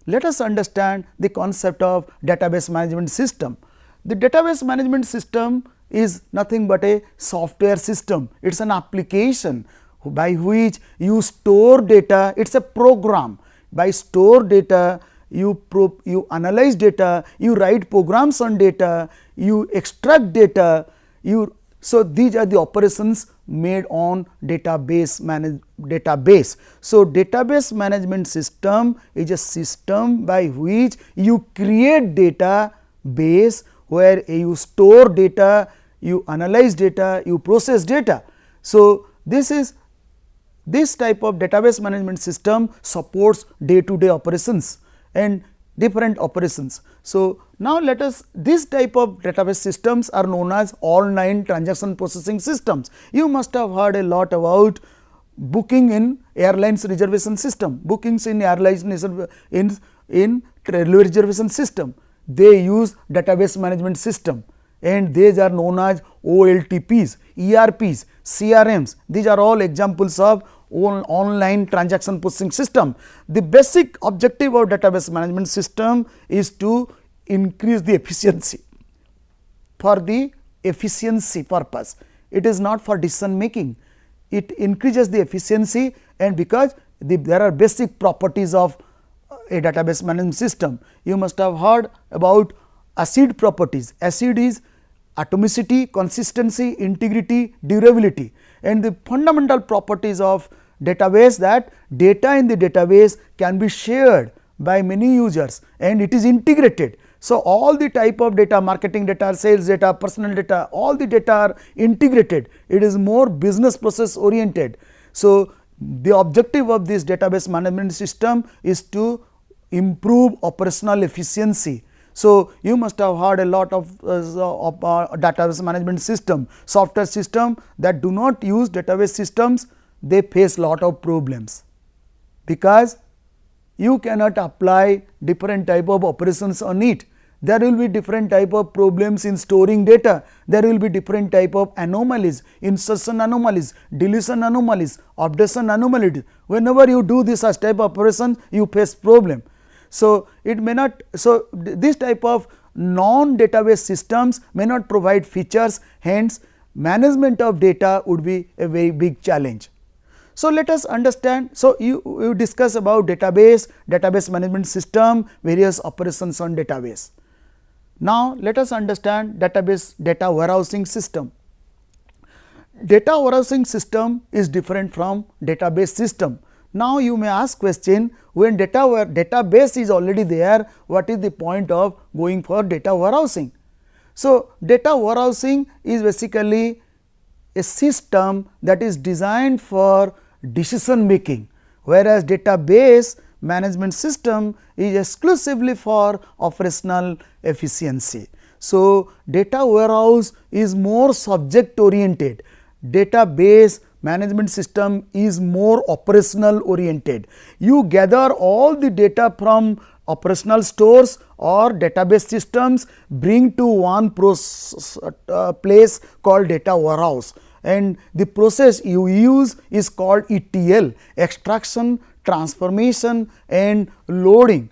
let us understand the concept of database management system. The database management system is nothing but a software system. It is an application by which you store data. It is a program. By store data, you analyze data, you write programs on data, you extract data, so these are the operations made on database. So database management system is a system by which you create database where you store data, you analyze data, you process data. So this type of database management system supports day-to-day operations and different operations. So now let us, this type of database systems are known as online transaction processing systems. You must have heard a lot about booking in airlines reservation system, bookings in airlines in railway reservation system. They use database management system, and these are known as OLTPs, ERPs, CRMs. These are all examples of online transaction processing system. The basic objective of database management system is to increase the efficiency. For the efficiency purpose, it is not for decision making. It increases the efficiency, and because there are basic properties of a database management system. You must have heard about ACID properties. ACID is atomicity, consistency, integrity, durability, and the fundamental properties of database, that data in the database can be shared by many users and it is integrated. So all the type of data, marketing data, sales data, personal data, all the data are integrated. It is more business process oriented. So the objective of this database management system is to improve operational efficiency. So you must have heard a lot of database management system, software system that do not use database systems, they face lot of problems, because you cannot apply different type of operations on it. There will be different type of problems in storing data, there will be different type of anomalies, insertion anomalies, deletion anomalies, updation anomalies. Whenever you do this as type of operation, you face problem. So it may not, so this type of non-database systems may not provide features, hence management of data would be a very big challenge. So let us understand, so you discuss about database management system, various operations on database. Now let us understand database data warehousing system. Data warehousing system is different from database system. Now you may ask question, when database is already there, what is the point of going for data warehousing? So data warehousing is basically a system that is designed for decision making, whereas database management system is exclusively for operational efficiency. So data warehouse is more subject oriented, database management system is more operational oriented. You gather all the data from operational stores or database systems, bring to one place called data warehouse, and the process you use is called ETL, extraction, transformation and loading.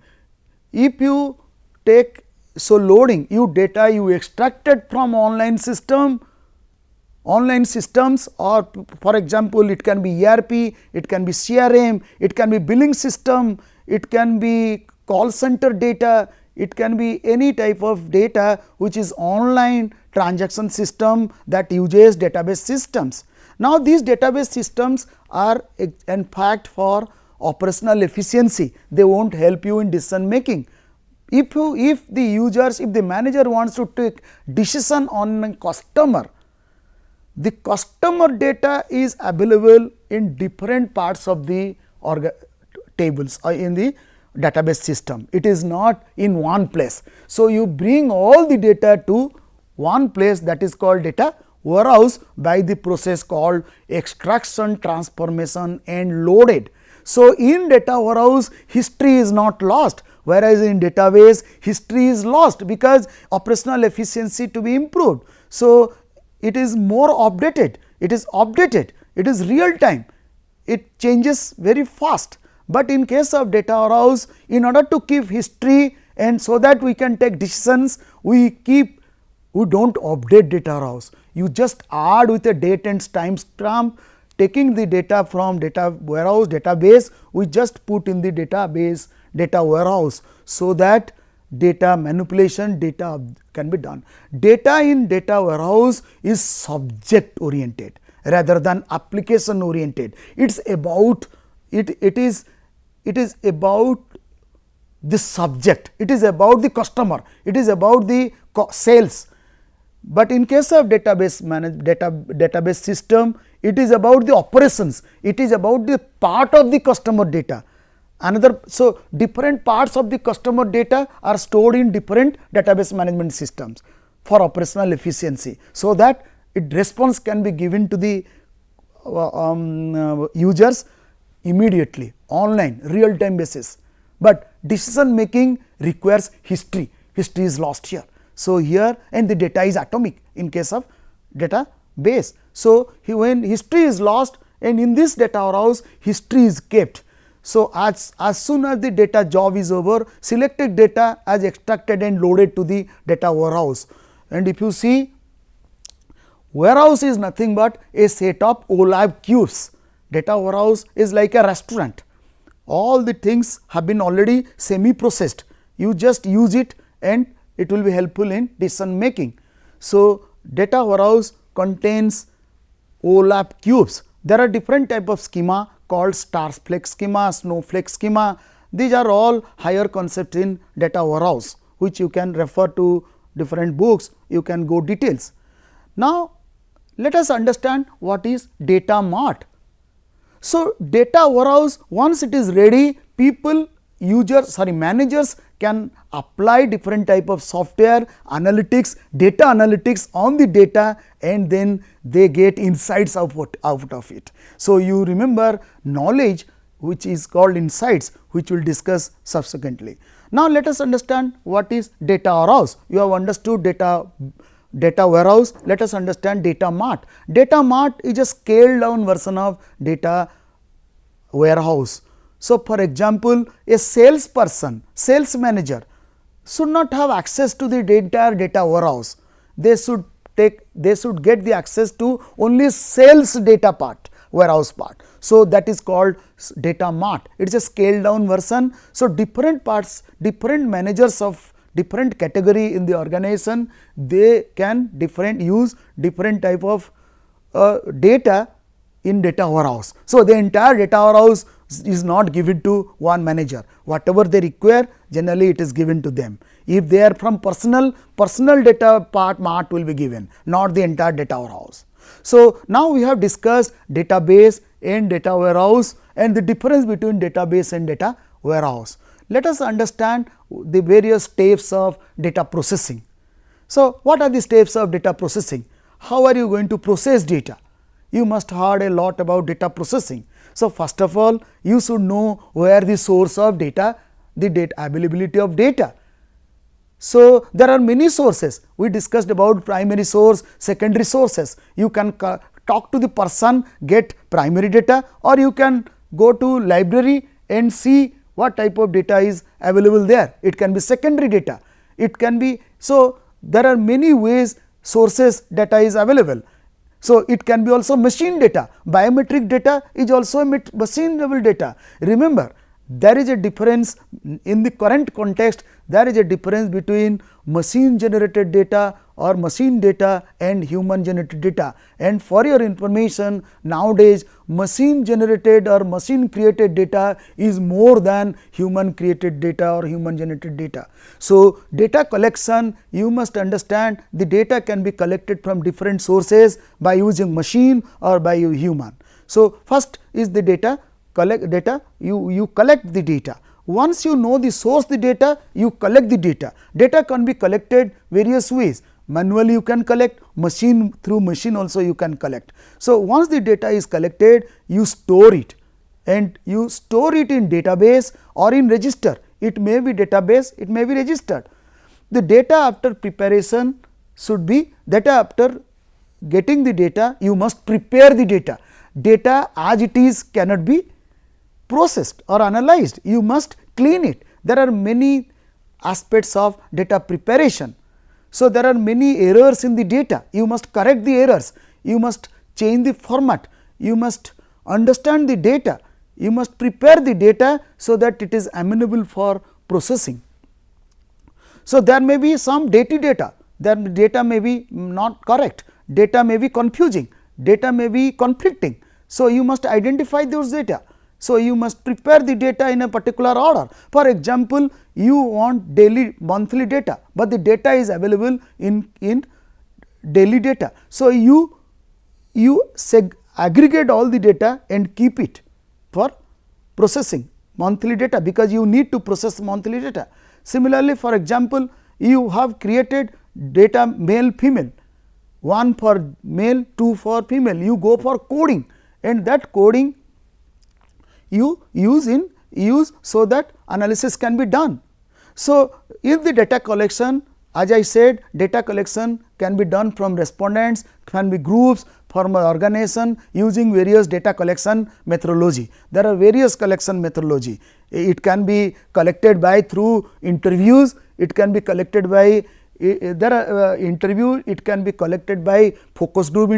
If you take, so loading, data you extracted from online systems, or for example, it can be ERP, it can be CRM, it can be billing system, it can be call center data, it can be any type of data which is online transaction system that uses database systems. Now these database systems are in fact for operational efficiency, they will not help you in decision making. If the manager wants to take decision on a customer, the customer data is available in different parts of the tables or in the database system. It is not in one place. So you bring all the data to one place, that is called data warehouse by the process called extraction, transformation and loaded. So in data warehouse, history is not lost, whereas in database history is lost because operational efficiency to be improved. So it is more updated, it is real time, it changes very fast, But in case of data warehouse, in order to keep history and so that we can take decisions, we do not update data warehouse. You just add with a date and timestamp, taking the data from data warehouse database, we just put in the database data warehouse, so that data manipulation, data can be done. Data in data warehouse is subject oriented rather than application oriented. It is about the subject, it is about the customer, it is about the sales. But in case of database system, it is about the operations, it is about the part of the customer data. So different parts of the customer data are stored in different database management systems for operational efficiency, so that response can be given to the users immediately, online, real time basis. But decision making requires history is lost here. So here, and the data is atomic in case of database. So when history is lost, and in this data warehouse history is kept. So as soon as the data job is over, selected data is extracted and loaded to the data warehouse. And if you see, warehouse is nothing but a set of OLAP cubes. Data warehouse is like a restaurant. All the things have been already semi processed. You just use it and it will be helpful in decision making. So data warehouse contains OLAP cubes. There are different type of schema called star-flake schema, snowflake schema. These are all higher concepts in data warehouse, which you can refer to different books, you can go details. Now let us understand what is data mart. So data warehouse, once it is ready, managers can apply different type of software, analytics, data analytics on the data, and then they get insights out of it. So you remember knowledge, which is called insights, which we will discuss subsequently. Now let us understand what is data warehouse. You have understood data warehouse, let us understand data mart. Data mart is a scaled down version of data warehouse. So for example, a salesperson, sales manager should not have access to the entire data warehouse. They should get the access to only sales data part, warehouse part. So that is called data mart. It is a scaled down version. So different parts, different managers of different category in the organization, they can use different type of data in data warehouse. So the entire data warehouse is not given to one manager. Whatever they require, generally it is given to them. If they are from personal data part, mart will be given, not the entire data warehouse. So now we have discussed database and data warehouse and the difference between database and data warehouse. Let us understand the various steps of data processing. So what are the steps of data processing? How are you going to process data? You must have heard a lot about data processing. So first of all, you should know where the source of data, the data availability of data. So there are many sources. We discussed about primary source, secondary sources. You can talk to the person, get primary data, or you can go to library and see what type of data is available there. It can be secondary data. It can be, so there are many ways sources data is available. So it can be also machine data. Biometric data is also a machine level data. Remember, there is a difference in the current context. There is a difference between machine generated data or machine data and human generated data. And for your information, nowadays machine generated or machine created data is more than human created data or human generated data. So data collection, you must understand the data can be collected from different sources by using machine or by human. So first is the data, you collect the data. Once you know the source the data, you collect the data. Data can be collected various ways. Manually you can collect, through machine also you can collect. So once the data is collected, you store it, and you store it in database or in register. It may be database, it may be registered. The data after preparation should be, data after getting the data, you must prepare the data. Data as it is cannot be processed or analyzed, you must clean it. There are many aspects of data preparation. So, there are many errors in the data, you must correct the errors, you must change the format, you must understand the data, you must prepare the data so that it is amenable for processing. So, there may be some dirty data, their data may be not correct, data may be confusing, data may be conflicting. So, you must identify those data. So, you must prepare the data in a particular order. For example, you want daily monthly data, but the data is available in daily data. So, you aggregate all the data and keep it for processing monthly data, because you need to process monthly data. Similarly, for example, you have created data male female, 1 for male, 2 for female, you go for coding, and that coding you use so that analysis can be done. So, in the data collection, as I said, data collection can be done from respondents, can be groups, from organization using various data collection methodology. There are various collection methodology. It can be collected by through interviews, it can be collected by it can be collected by focus group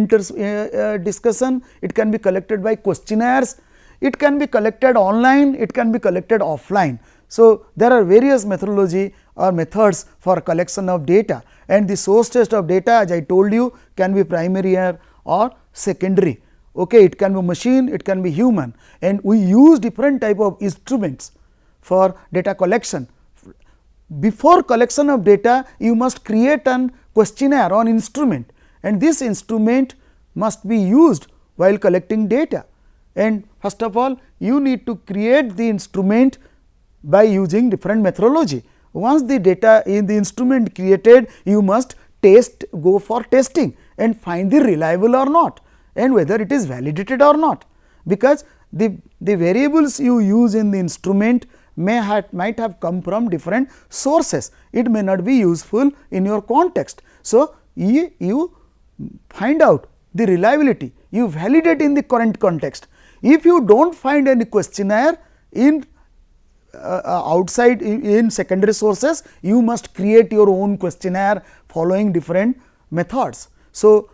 discussion, it can be collected by questionnaires, it can be collected online, it can be collected offline. So, there are various methodology or methods for collection of data, and the source test of data, as I told you, can be primary or secondary. Okay, it can be machine, it can be human, and we use different type of instruments for data collection. Before collection of data, you must create an questionnaire on instrument, and this instrument must be used while collecting data. And first of all, you need to create the instrument by using different methodology. Once the data in the instrument created, you must go for testing and find the reliable or not, and whether it is validated or not, because the variables you use in the instrument might have come from different sources, it may not be useful in your context. So, you find out the reliability, you validate in the current context. If you do not find any questionnaire in outside in secondary sources, you must create your own questionnaire following different methods. So,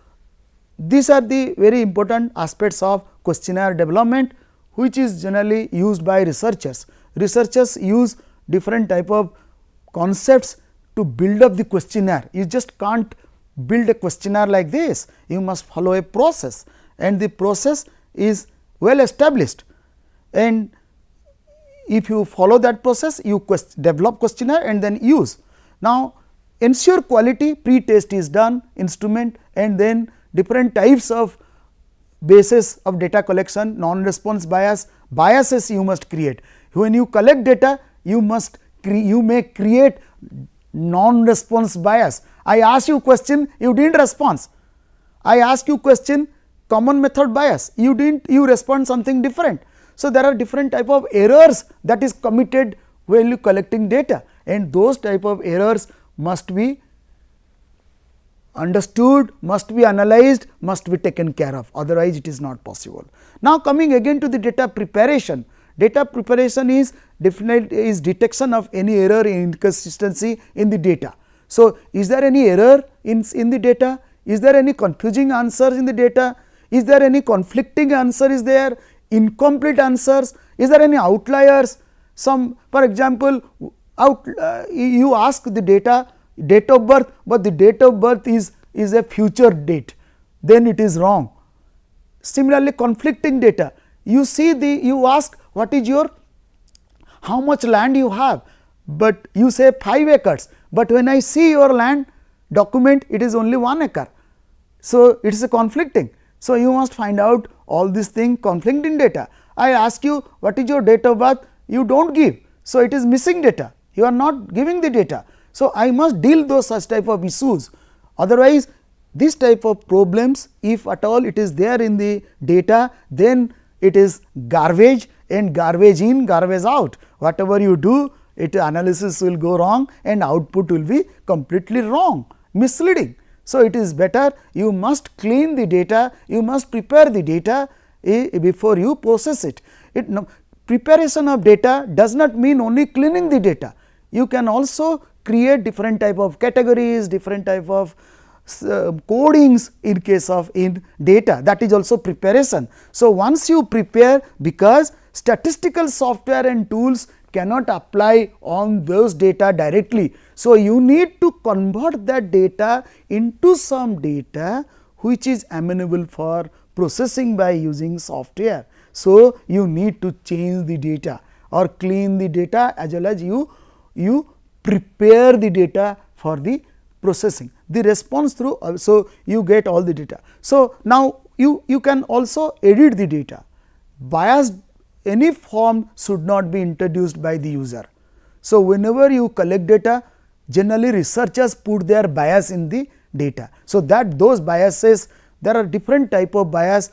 these are the very important aspects of questionnaire development, which is generally used by researchers. Researchers use different type of concepts to build up the questionnaire. You just can't build a questionnaire like this, you must follow a process, and the process is well established, and if you follow that process, you develop questionnaire and then use. Now, ensure quality, pre-test is done, instrument, and then different types of basis of data collection, non-response bias, biases you must create. When you collect data, you may create non-response bias. I ask you question, you did not respond. I ask you question, common method bias, you respond something different. So, there are different type of errors that is committed while you collecting data, and those type of errors must be understood, must be analyzed, must be taken care of, otherwise it is not possible. Now, coming again to the data preparation. Data preparation is detection of any error, inconsistency in the data. So, is there any error in the data? Is there any confusing answers in the data? Is there any conflicting answer is there? Incomplete answers? Is there any outliers? Some, for example, you ask the date of birth, but the date of birth is a future date, then it is wrong. Similarly, conflicting data, you see you ask what is your, how much land you have, but you say 5 acres, but when I see your land document, it is only 1 acre. So, it is a conflicting. So, you must find out all these things, conflicting data. I ask you what is your date of birth, you do not give. So, it is missing data, you are not giving the data. So, I must deal those such type of issues, otherwise this type of problems, if at all it is there in the data, then it is garbage, and garbage in, garbage out. Whatever you do, analysis will go wrong and output will be completely wrong, misleading. So, it is better you must clean the data, you must prepare the data before you process it. preparation of data does not mean only cleaning the data. You can also create different type of categories, different type of codings in case of in data, that is also preparation. So, once you prepare, because statistical software and tools cannot apply on those data directly. So, you need to convert that data into some data which is amenable for processing by using software. So, you need to change the data or clean the data, as well as you prepare the data for the processing, the response through. So, you get all the data. So, now you can also edit the data. Biased any form should not be introduced by the user. So, whenever you collect data, generally researchers put their bias in the data. So, that those biases, there are different type of bias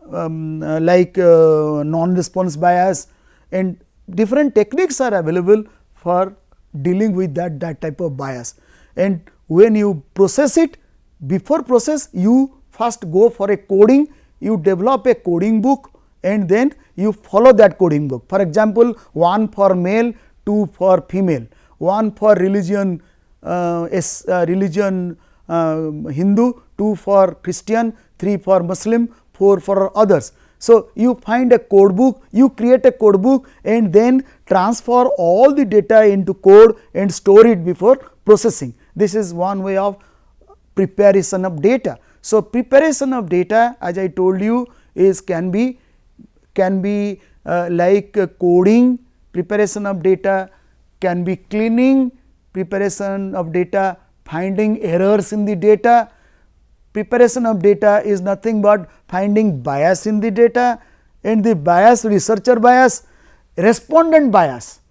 like non-response bias, and different techniques are available for dealing with that type of bias. And when you process it, before process you first go for a coding, you develop a coding book and then you follow that coding book. For example, 1 for male, 2 for female, 1 for religion, Hindu, 2 for Christian, 3 for Muslim, 4 for others. So, you find a code book, you create a code book and then transfer all the data into code and store it before processing. This is one way of preparation of data. So, preparation of data, as I told you, is can be like coding, preparation of data, can be cleaning, preparation of data, finding errors in the data. Preparation of data is nothing but finding bias in the data, and the bias, researcher bias, respondent bias,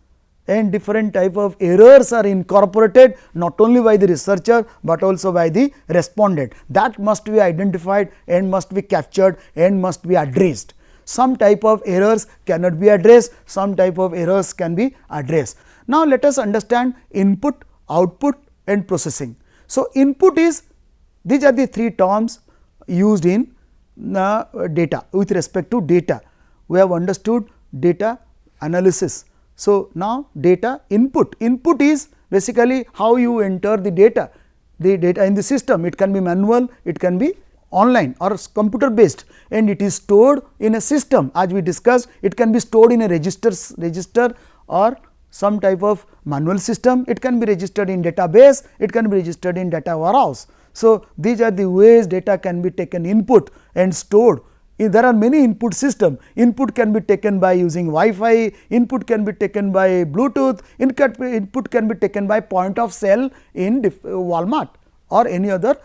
and different type of errors are incorporated not only by the researcher, but also by the respondent. That must be identified and must be captured and must be addressed. Some type of errors cannot be addressed, some type of errors can be addressed. Now, let us understand input, output and processing. So, input is, these are the 3 terms used in data with respect to data. We have understood data analysis. So, now data input. Input is basically how you enter the data in the system. It can be manual, it can be online or computer based, and it is stored in a system. As we discussed, it can be stored in a register or some type of manual system. It can be registered in database, it can be registered in data warehouse. So, these are the ways data can be taken input and stored. There are many input system. Input can be taken by using Wi-Fi, input can be taken by Bluetooth, input can be taken by point of sale in Walmart or any other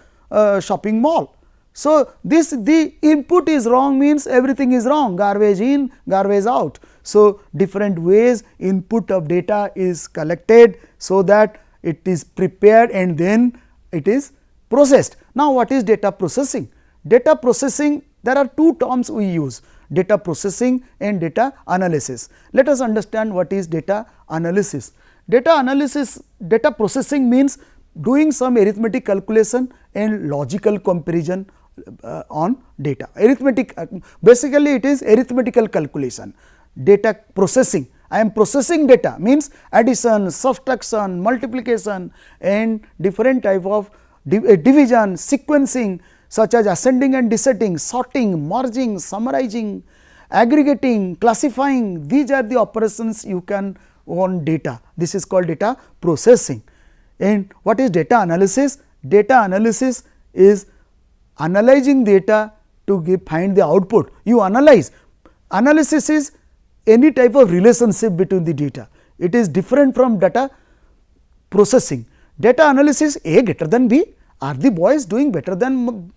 shopping mall. So, the input is wrong means everything is wrong, garbage in, garbage out. So, different ways input of data is collected, so that it is prepared and then it is processed. Now, what is data processing? Data processing, there are 2 terms we use, data processing and data analysis. Let us understand what is data analysis. Data processing means doing some arithmetic calculation and logical comparison on data. Arithmetic, basically it is arithmetical calculation. Data processing, I am processing data means addition, subtraction, multiplication and different type of division, sequencing, such as ascending and descending, sorting, merging, summarizing, aggregating, classifying. These are the operations you can on data. This is called data processing. And what is data analysis? Data analysis is analyzing data to find the output. You analyze. Analysis is any type of relationship between the data. It is different from data processing. Data analysis, A greater than B. Are the boys doing better than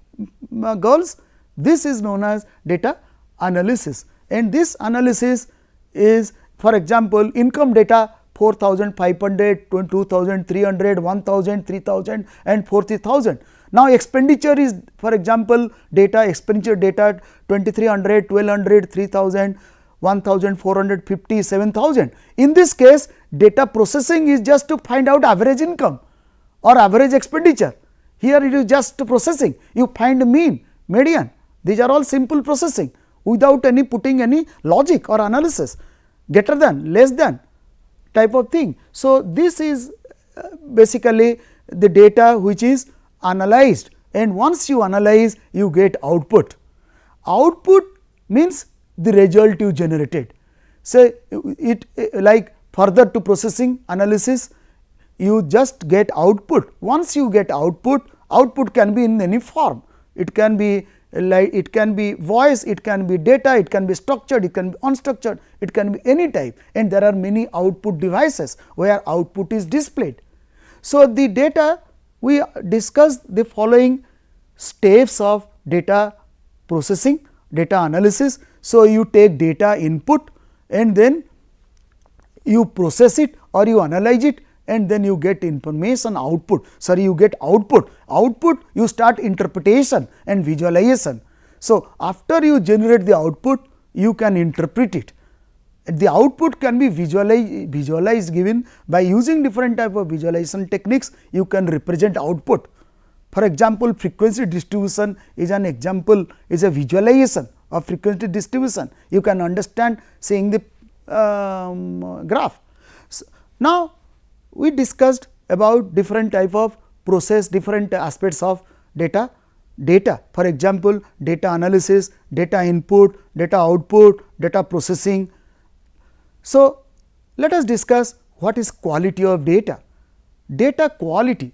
girls? This is known as data analysis, and this analysis is, for example, income data 4,500, 2,300, 1,000, 3,000 and 40,000. Now, expenditure is, for example, expenditure data 2,300, 1,200, 3,000, 1,450, 7,000. In this case, data processing is just to find out average income or average expenditure. Here it is just processing, you find mean, median, these are all simple processing without any putting any logic or analysis. greater than, less than type of thing. So, this is basically the data which is analyzed, and once you analyze you get output. Output means the result you generated. So, it like further to processing analysis, you just get output. Once you get output, output can be in any form. It can be like, it can be voice, it can be data, it can be structured, it can be unstructured, it can be any type, and there are many output devices where output is displayed. So, the data, we discussed the following steps of data processing, data analysis. So, you take data input and then you process it or you analyze it, and then you get information output. Sorry, you get output. Output, you start interpretation and visualization. So, after you generate the output, you can interpret it. The output can be visualized given by using different type of visualization techniques. You can represent output. For example, frequency distribution is an example, is a visualization of frequency distribution. You can understand seeing the graph. So, now, we discussed about different type of process, different aspects of data. For example, data analysis, data input, data output, data processing. So, let us discuss what is quality of data. Data quality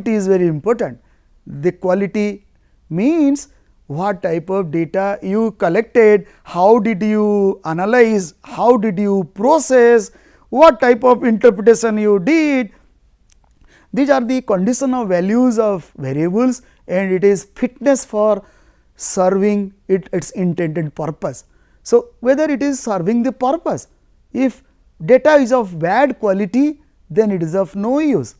is very important. The quality means what type of data you collected, how did you analyze, how did you process, what type of interpretation you did. These are the condition of values of variables, and it is fitness for serving its intended purpose. So, whether it is serving the purpose, if data is of bad quality, then it is of no use.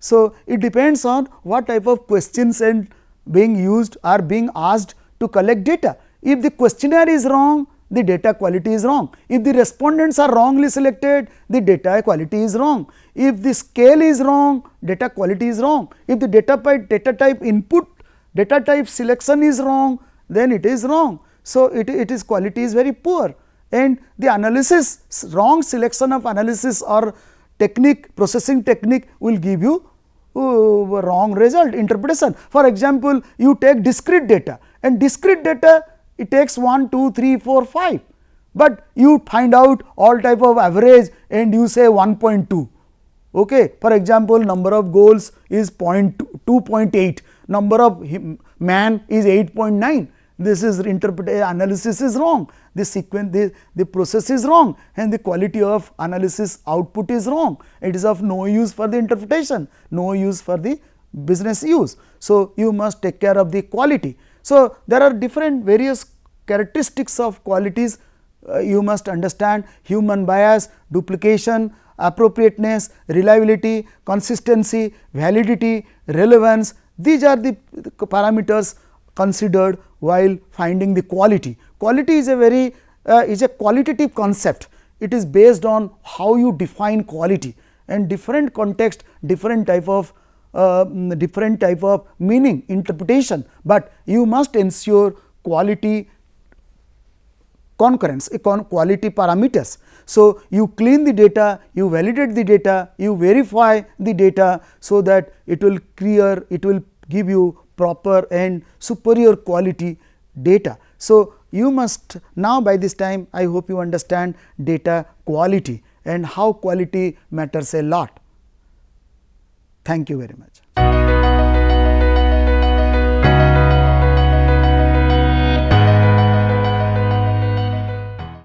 So, it depends on what type of questions and being used or being asked to collect data. If the questionnaire is wrong, the data quality is wrong. If the respondents are wrongly selected, the data quality is wrong. If the scale is wrong, data quality is wrong. If the data type input, data type selection is wrong, then it is wrong. So, it is quality is very poor, and the analysis, wrong selection of analysis or technique, processing technique will give you wrong result, interpretation. For example, you take discrete data, and discrete data it takes 1, 2, 3, 4, 5, but you find out all type of average and you say 1.2. Okay. For example, number of goals is 2.8, number of man is 8.9. This is analysis is wrong, the sequence, the process is wrong, and the quality of analysis output is wrong. It is of no use for the interpretation, no use for the business use. So, you must take care of the quality. So, there are different various characteristics of qualities. You must understand: human bias, duplication, appropriateness, reliability, consistency, validity, relevance. These are the parameters considered while finding the quality. Quality is a very is a qualitative concept. It is based on how you define quality, and different context, different type of meaning, interpretation, but you must ensure quality concurrence, quality parameters. So, you clean the data, you validate the data, you verify the data, so that it will give you proper and superior quality data. So, you must now, by this time I hope you understand data quality and how quality matters a lot. Thank you very much.